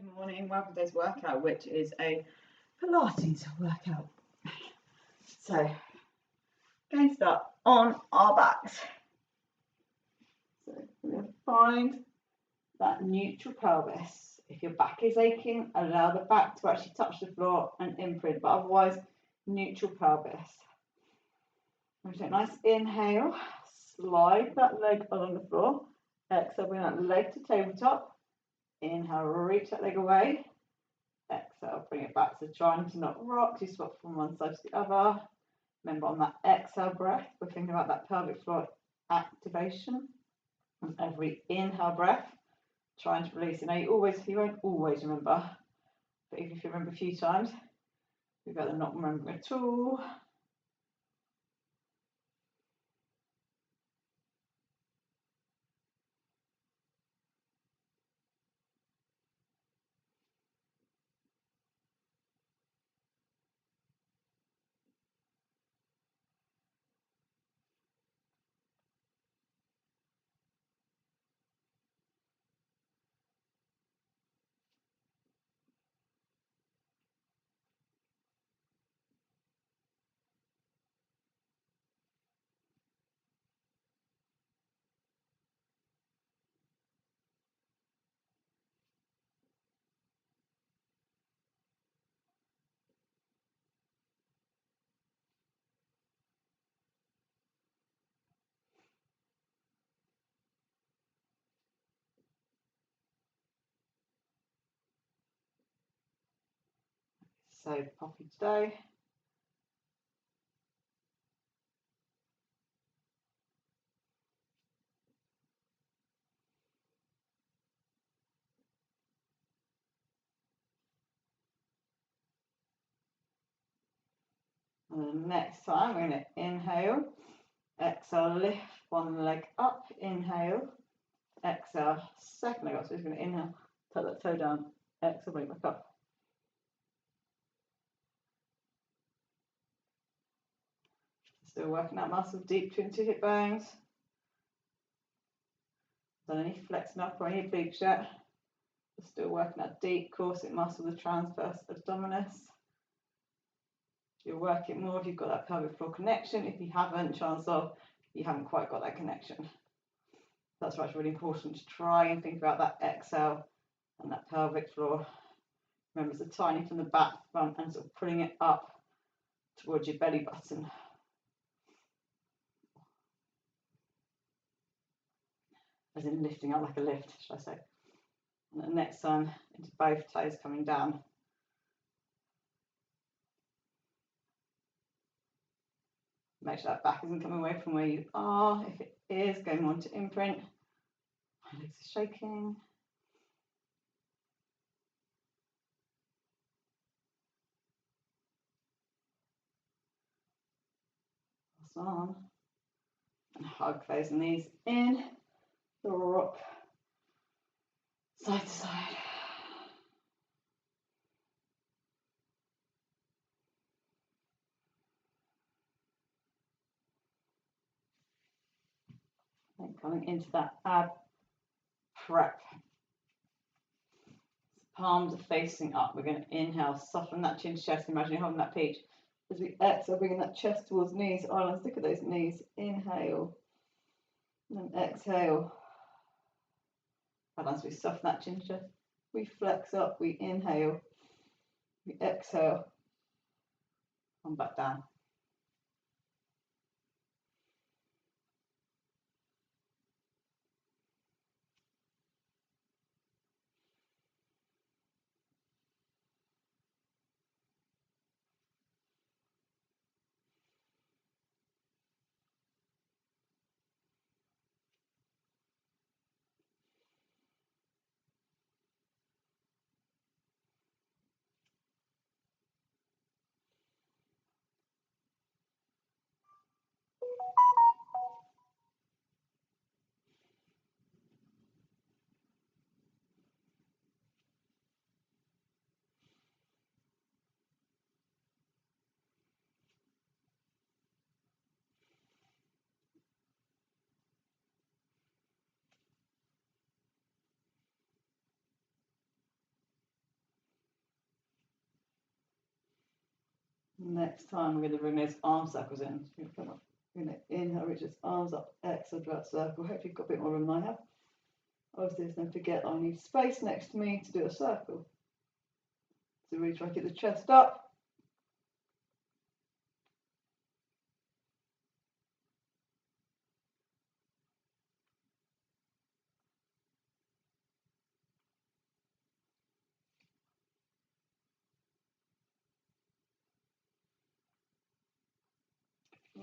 good morning. Welcome to today's workout, which is a Pilates workout. So, going to start on our backs. So, we're going to find that neutral pelvis. If your back is aching, allow the back to actually touch the floor and imprint, but otherwise, neutral pelvis. We take a nice inhale, slide that leg along the floor. Exhale, bring that leg to tabletop. Inhale, reach that leg away. Exhale, bring it back. So trying to not rock, you swap from one side to the other. Remember, on that exhale breath, we're thinking about that pelvic floor activation. On every inhale breath, trying to release. You won't always remember, but even if you remember a few times, you've got to not remember at all. So poppy today. And the next time we're going to inhale, exhale, lift one leg up, inhale, exhale, second leg up. So we're going to inhale, tuck that toe down, exhale, bring it back up. Still working that muscle deep between two hip bones. Done any flexing up or any obliques yet. Still working that deep corset muscle, the transverse abdominis. You'll work it more if you've got that pelvic floor connection. If you haven't, chances are you haven't quite got that connection. That's why it's really important to try and think about that exhale and that pelvic floor. Remember, it's a tiny from the back, front, and sort of pulling it up towards your belly button. As in lifting up like a lift, should I say. And the next time, into both toes coming down. Make sure that back isn't coming away from where you are. If it is, going on to imprint. My legs are shaking. Pass on. And hug those knees in. Rock side to side. And coming into that ab prep. Palms are facing up. We're going to inhale, soften that chin to chest. Imagine you're holding that peach. As we exhale, bringing that chest towards knees. Islands, look at those knees. Inhale. And then exhale. As we soften that chin to chest, we flex up. We inhale. We exhale. Come back down. Next time we're going to bring those arm circles in. We're going to come up, we're going to inhale, reach those arms up, exhale, draw out circle. Hopefully you've got a bit more room than I have. Obviously, don't forget I need space next to me to do a circle. So we try to get the chest up.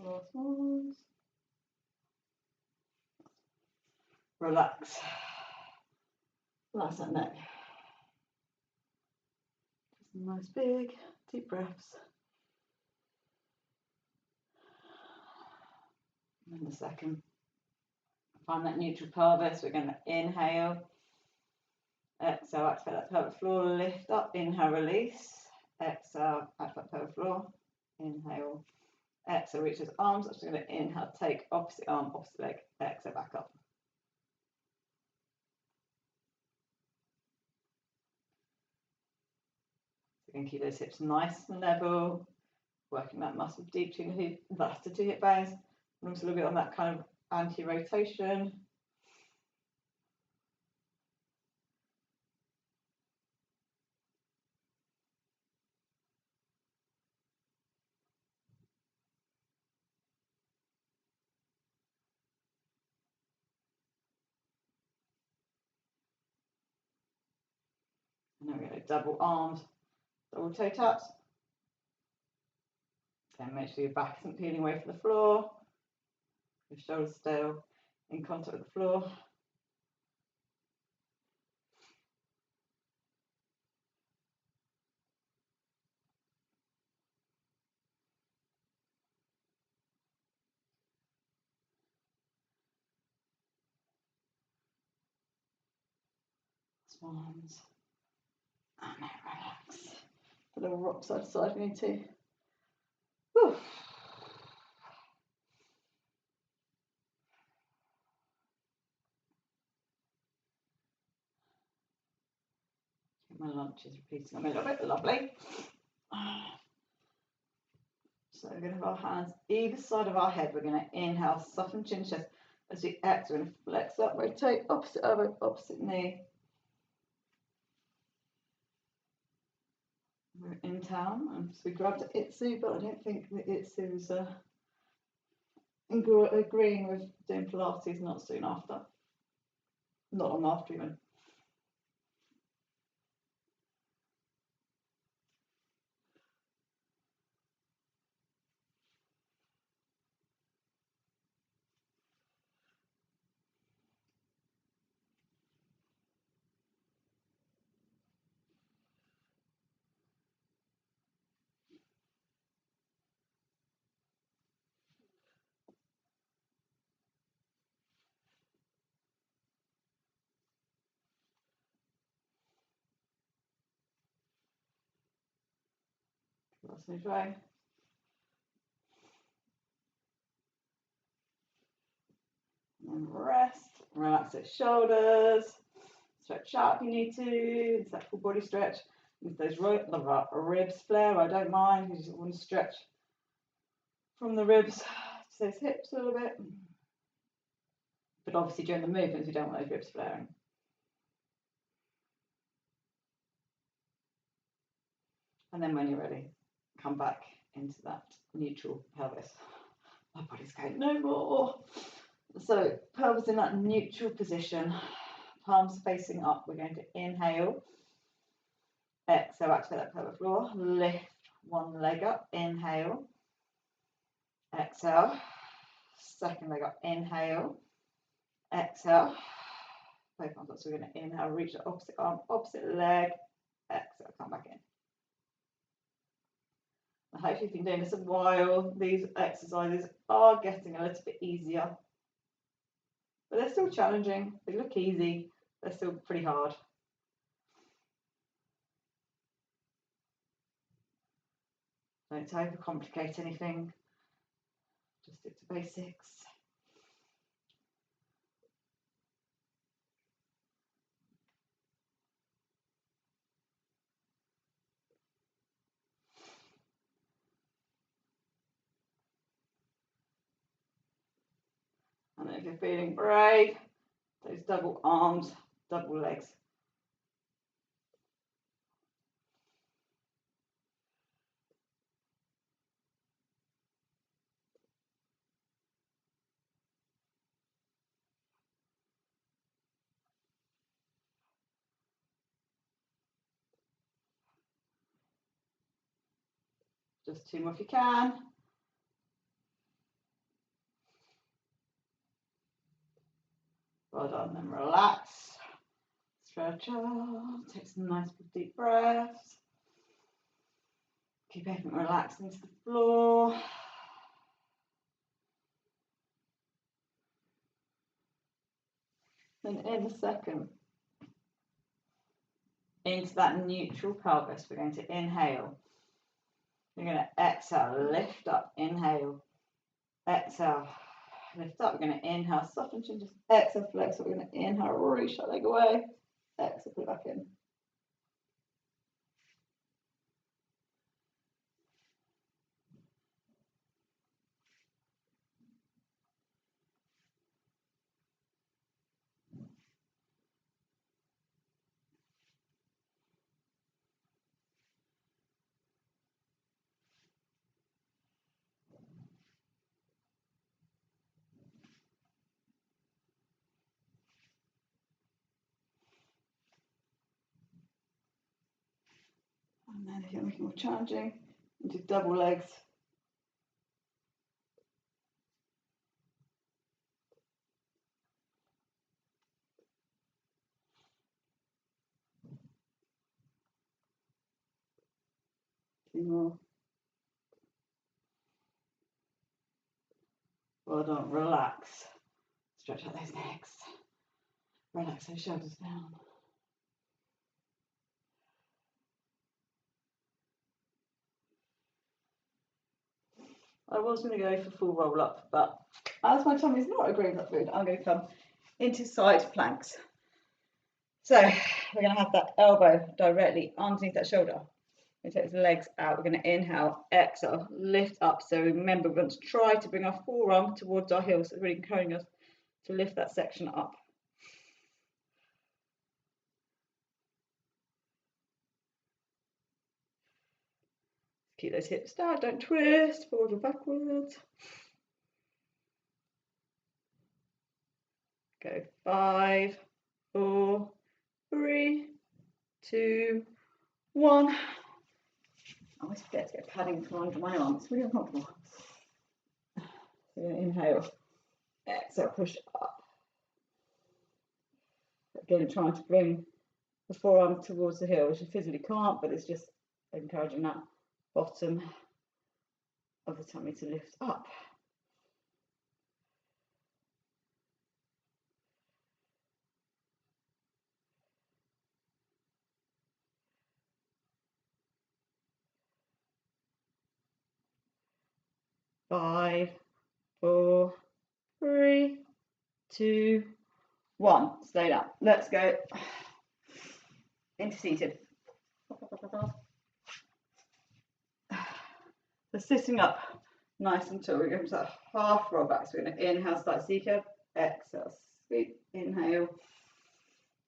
Last ones. Relax. Relax that neck. Just nice big deep breaths. And the second. Find that neutral pelvis. We're going to inhale. Exhale, activate that pelvic floor. Lift up. Inhale, release. Exhale, activate pelvic floor. Inhale. Exhale, reach those arms. I'm just going to inhale, take opposite arm, opposite leg. Exhale, back up. So you can keep those hips nice and level. Working that muscle deep between the hip, that's the two hip bones. And also a little bit on that kind of anti-rotation. And then we're going to double arms, double toe taps. Then make sure your back isn't peeling away from the floor. Your shoulders still in contact with the floor. Swans. And then relax. A little rock side to side if you need to. Whew. My lunch is repeating a little bit, lovely. So we're going to have our hands either side of our head. We're going to inhale, soften chin chest. As we exhale, we're going to flex up, rotate, opposite elbow, opposite knee. We're in town, and so we grabbed Itsu, but I don't think that Itsu's agreeing with doing Pilates not soon after. Not long after even. That's no try. And rest, relax those shoulders, stretch out if you need to, it's that full body stretch. If those ribs flare, I don't mind, you just want to stretch from the ribs to those hips a little bit. But obviously during the movements, we don't want those ribs flaring. And then when you're ready, come back into that neutral pelvis. My body's going, no more. So pelvis in that neutral position, palms facing up. We're going to inhale, exhale, activate that pelvic floor, lift one leg up, inhale, exhale, second leg up, inhale, exhale, both arms up. So we're going to inhale, reach the opposite arm, opposite leg, exhale, come back in. I hope you've been doing this a while. These exercises are getting a little bit easier, but they're still challenging. They look easy, they're still pretty hard. Don't overcomplicate anything, just stick to basics. And then if you're feeling brave, those double arms, double legs. Just 2 more if you can. Well done, then relax. Stretch out, take some nice deep breaths. Keep everything relaxed into the floor. And in a second, into that neutral pelvis, we're going to inhale. We're going to exhale, lift up, inhale, exhale, lift up. We're going to inhale, soften chin, just exhale, flex. We're going to inhale, reach that leg away, exhale, put it back in. And then if you're making more challenging, into double legs. Two more. Well done, relax. Stretch out those legs. Relax those shoulders down. I was going to go for full roll up, but as my tummy is not agreeing with that food, I'm going to come into side planks. So we're going to have that elbow directly underneath that shoulder. We take the legs out. We're going to inhale, exhale, lift up. So remember, we're going to try to bring our forearm towards our heels. So really encouraging us to lift that section up. Keep those hips down, don't twist, forward or backwards. Go 5, 4, 3, 2, 1. I always forget to get padding from under my arm. It's really uncomfortable. So inhale, exhale, push up. Again, trying to bring the forearm towards the heel, which you physically can't, but it's just encouraging that bottom of the tummy to lift up. Five, 4, 3, 2, 1. Stay down. Let's go into seated. So sitting up nice and tall. We're going to that half roll back. So we're going to inhale, slight C curve, exhale, sweep, inhale,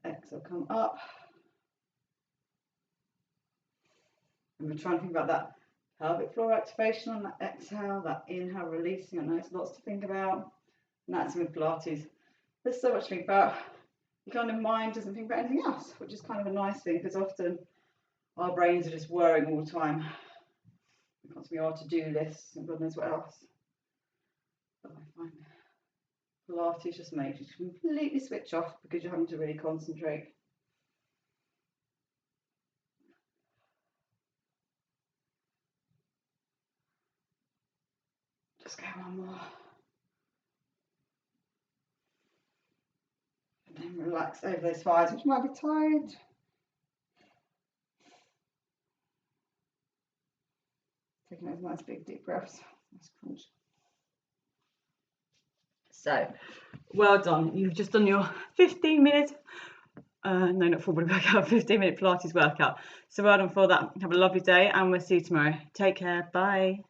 exhale, come up. And we're trying to think about that pelvic floor activation on that exhale, that inhale, releasing. I know it's lots to think about. And that's with Pilates. There's so much to think about. Your kind of mind doesn't think about anything else, which is kind of a nice thing, because often our brains are just worrying all the time. We've got to be our to-do lists and God knows what else. But I find Pilates just makes you completely switch off because you're having to really concentrate. Just go one more. And then relax over those thighs, which might be tight. Taking those nice big deep breaths. Nice crunch. So, well done. You've just done your 15-minute, no, not full body workout, 15-minute Pilates workout. So well done for that. Have a lovely day, and we'll see you tomorrow. Take care. Bye.